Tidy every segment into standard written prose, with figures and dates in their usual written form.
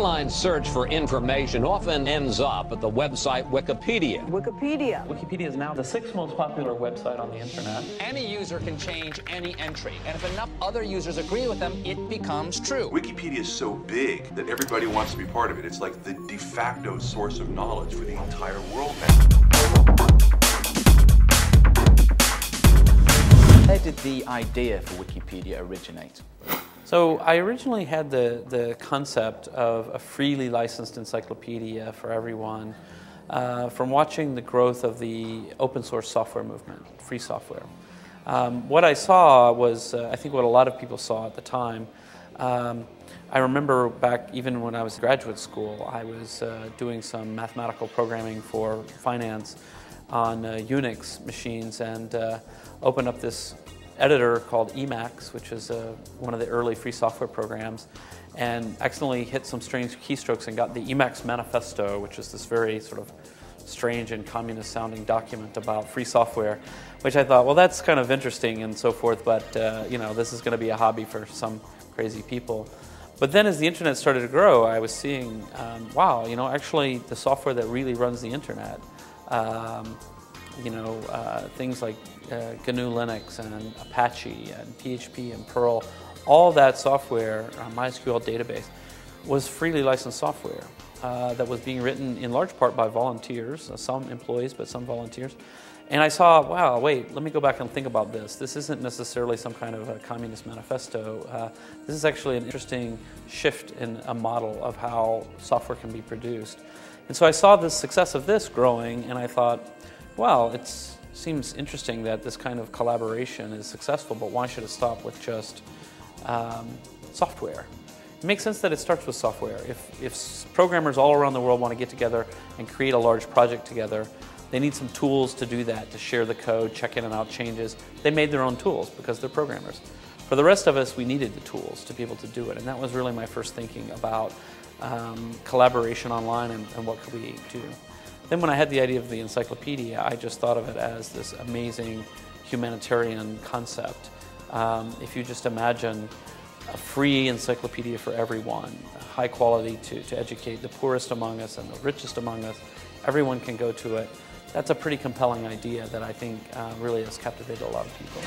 online search for information often ends up at the website Wikipedia. Wikipedia is now the 6th most popular website on the internet. Any user can change any entry, and if enough other users agree with them, it becomes true. Wikipedia is so big that everybody wants to be part of it. It's like the de facto source of knowledge for the entire world now. Where did the idea for Wikipedia originate? So I originally had the concept of a freely licensed encyclopedia for everyone from watching the growth of the open source software movement, free software. What I saw was, I think what a lot of people saw at the time. I remember back even when I was in graduate school, I was doing some mathematical programming for finance on Unix machines, and opened up this editor called Emacs, which is one of the early free software programs, and accidentally hit some strange keystrokes and got the Emacs Manifesto, which is this very sort of strange and communist sounding document about free software, which I thought, well, that's kind of interesting and so forth, but you know, this is going to be a hobby for some crazy people. But then as the internet started to grow, I was seeing, wow, you know, actually the software that really runs the internet, things like GNU Linux and Apache and PHP and Perl, all that software, MySQL database, was freely licensed software that was being written in large part by volunteers, some employees, but some volunteers. And I saw, wow, wait, let me go back and think about this. This isn't necessarily some kind of a communist manifesto. This is actually an interesting shift in a model of how software can be produced. And so I saw the success of this growing, and I thought, well, it seems interesting that this kind of collaboration is successful, but why should it stop with just software? It makes sense that it starts with software. If programmers all around the world want to get together and create a large project together, they need some tools to do that, to share the code, check in and out changes. They made their own tools because they're programmers. For the rest of us, we needed the tools to be able to do it, and that was really my first thinking about collaboration online and what could we do. Then when I had the idea of the encyclopedia, I just thought of it as this amazing humanitarian concept. If you just imagine a free encyclopedia for everyone, high quality to educate the poorest among us and the richest among us, everyone can go to it. That's a pretty compelling idea that I think really has captivated a lot of people.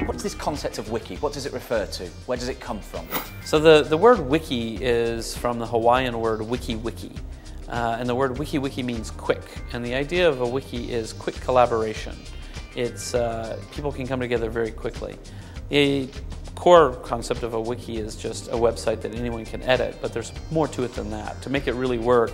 What is this concept of wiki? What does it refer to? Where does it come from? So the word wiki is from the Hawaiian word wiki. And the word wiki means quick. And the idea of a wiki is quick collaboration. It's people can come together very quickly. The core concept of a wiki is just a website that anyone can edit, but there's more to it than that. To make it really work,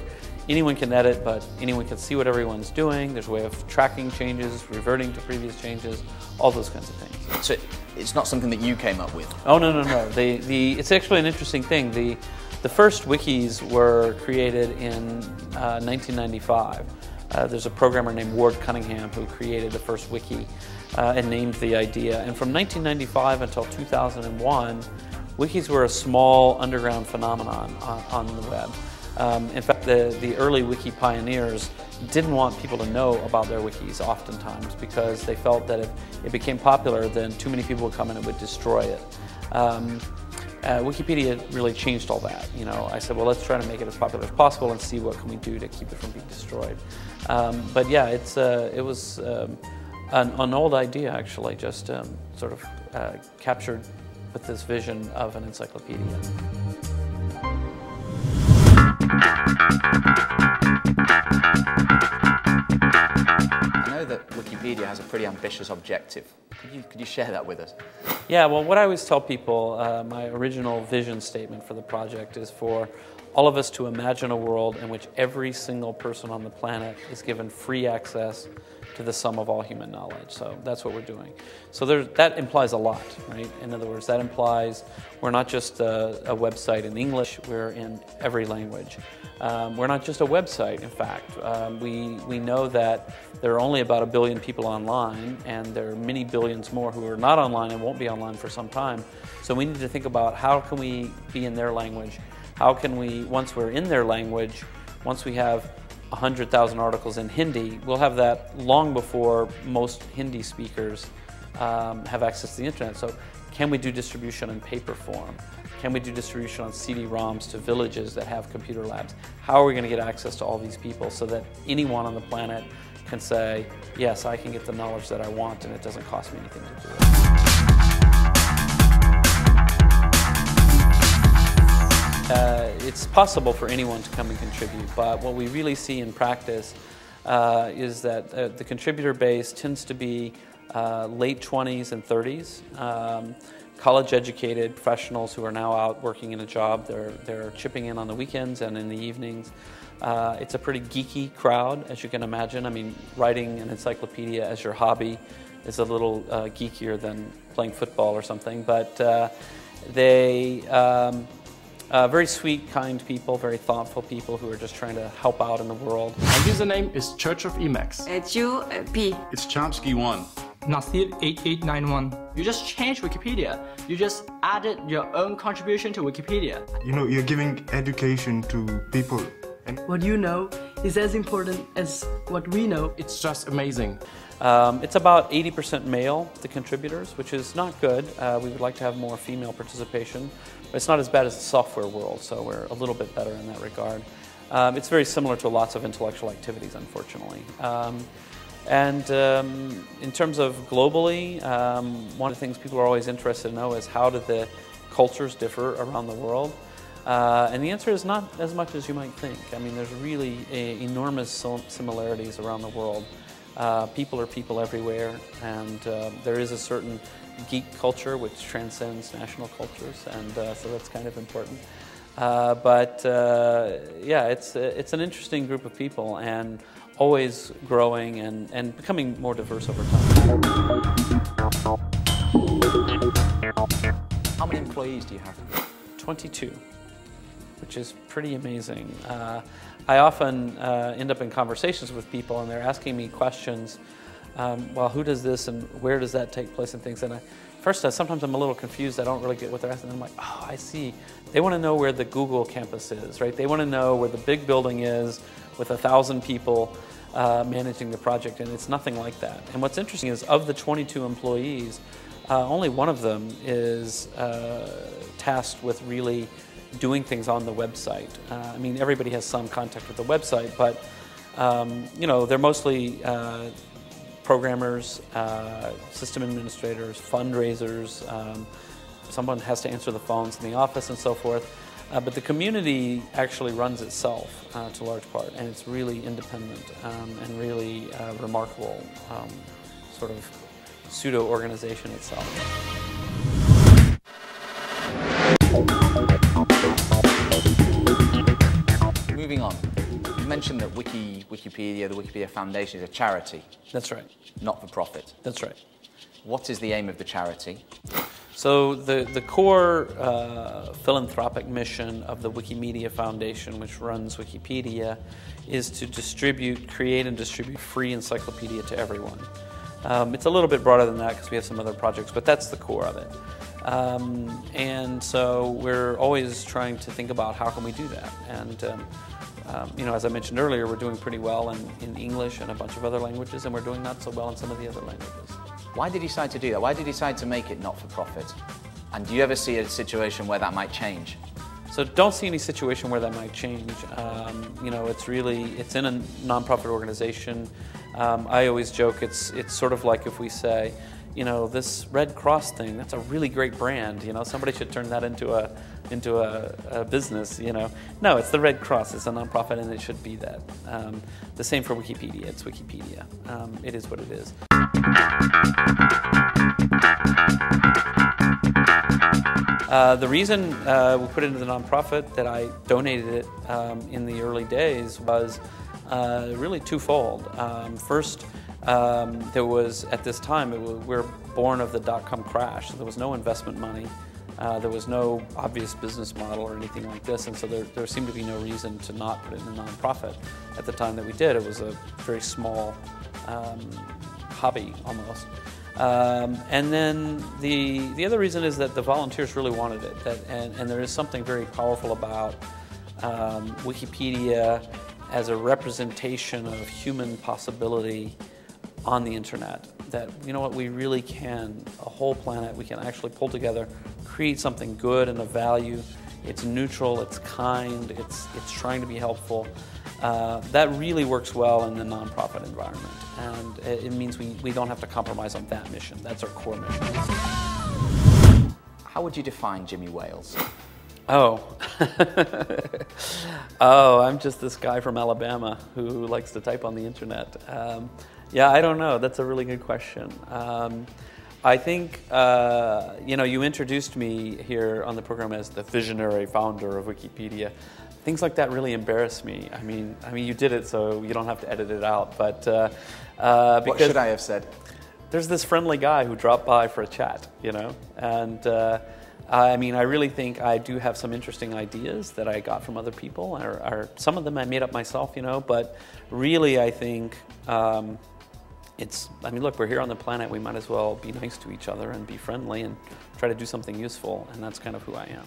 anyone can edit, but anyone can see what everyone's doing. There's a way of tracking changes, reverting to previous changes, all those kinds of things. So it's not something that you came up with? Oh, no. It's actually an interesting thing. The first wikis were created in 1995. There's a programmer named Ward Cunningham who created the first wiki and named the idea. And from 1995 until 2001, wikis were a small underground phenomenon on the web. In fact, the early wiki pioneers didn't want people to know about their wikis oftentimes because they felt that if it became popular, then too many people would come in and would destroy it. Wikipedia really changed all that. You know, I said, well, let's try to make it as popular as possible and see what can we do to keep it from being destroyed. But yeah, it was an old idea actually, just sort of captured with this vision of an encyclopedia. I know that Wikipedia has a pretty ambitious objective. Could you share that with us? Yeah, well, what I always tell people, my original vision statement for the project is for all of us to imagine a world in which every single person on the planet is given free access to the sum of all human knowledge. So that's what we're doing. So that implies a lot, right? In other words, that implies we're not just a website in English, we're in every language. We're not just a website, in fact. We know that there are only about 1 billion people online, and there are many billions more who are not online and won't be online for some time. So we need to think about how can we be in their language? How can we, once we're in their language, once we have 100,000 articles in Hindi, we'll have that long before most Hindi speakers have access to the internet. So can we do distribution in paper form? Can we do distribution on CD-ROMs to villages that have computer labs? How are we going to get access to all these people so that anyone on the planet can say, yes, I can get the knowledge that I want and it doesn't cost me anything to do it. It's possible for anyone to come and contribute, but what we really see in practice is that the contributor base tends to be late 20s and 30s. College-educated professionals who are now out working in a job. They're chipping in on the weekends and in the evenings. It's a pretty geeky crowd, as you can imagine. I mean, writing an encyclopedia as your hobby is a little geekier than playing football or something, but they very sweet, kind people, very thoughtful people who are just trying to help out in the world. My username is Church of Emacs. P. It's Chomsky1. Nasir 8891. You just changed Wikipedia. You just added your own contribution to Wikipedia. You know, you're giving education to people. And what you know is as important as what we know. It's just amazing. It's about 80% male, the contributors, which is not good. We would like to have more female participation, but it's not as bad as the software world, so we're a little bit better in that regard. It's very similar to lots of intellectual activities, unfortunately. In terms of globally, one of the things people are always interested to know is how do the cultures differ around the world? And the answer is not as much as you might think. I mean, there's really enormous similarities around the world. People are people everywhere, and there is a certain geek culture which transcends national cultures, and so that's kind of important. Yeah, it's an interesting group of people, and always growing and becoming more diverse over time. How many employees do you have? 22, which is pretty amazing. I often end up in conversations with people and they're asking me questions, well, who does this and where does that take place and things. And sometimes I'm a little confused. I don't really get what they're asking. I'm like, oh, I see. They want to know where the Google campus is, right? They want to know where the big building is with 1,000 people managing the project, and it's nothing like that. And what's interesting is of the 22 employees, only one of them is tasked with really doing things on the website. I mean, everybody has some contact with the website, but you know, they're mostly programmers, system administrators, fundraisers. Someone has to answer the phones in the office and so forth. But the community actually runs itself to a large part, and it's really independent and really remarkable sort of pseudo-organization itself. Moving on, you mentioned that Wikipedia, the Wikipedia Foundation, is a charity. That's right. Not for profit. That's right. What is the aim of the charity? So the core philanthropic mission of the Wikimedia Foundation, which runs Wikipedia, is to create and distribute free encyclopedia to everyone. It's a little bit broader than that because we have some other projects, but that's the core of it. And so we're always trying to think about how can we do that. And you know, as I mentioned earlier, we're doing pretty well in English and a bunch of other languages, and we're doing not so well in some of the other languages. Why did you decide to do that? Why did you decide to make it not-for-profit? And do you ever see a situation where that might change? So don't see any situation where that might change. You know, it's in a nonprofit organization. I always joke it's sort of like if we say, you know, this Red Cross thing, that's a really great brand. You know, somebody should turn that into a business. You know, no, it's the Red Cross. It's a nonprofit, and it should be that. The same for Wikipedia. It's Wikipedia. It is what it is. The reason we put it into the nonprofit, that I donated it in the early days, was really twofold. First, there was, at this time, we're born of the dot-com crash, so there was no investment money. There was no obvious business model or anything like this, and so there seemed to be no reason to not put it in a nonprofit. At the time that we did, it was a very small hobby, almost. And then the other reason is that the volunteers really wanted it, and there is something very powerful about Wikipedia as a representation of human possibility on the internet that, you know what, we really can, a whole planet, we can actually pull together, create something good and of value. It's neutral, it's kind, it's trying to be helpful. That really works well in the nonprofit environment, and it means we don't have to compromise on that mission. That's our core mission. How would you define Jimmy Wales? Oh. Oh, I'm just this guy from Alabama who likes to type on the internet. Yeah, I don't know. That's a really good question. I think, you know, you introduced me here on the program as the visionary founder of Wikipedia. Things like that really embarrass me. I mean, you did it, so you don't have to edit it out. But because what should I have said? There's this friendly guy who dropped by for a chat, you know, and I mean, I really think I do have some interesting ideas that I got from other people, or some of them I made up myself, you know. But really, I think I mean, look, we're here on the planet. We might as well be nice to each other and be friendly and try to do something useful, and that's kind of who I am.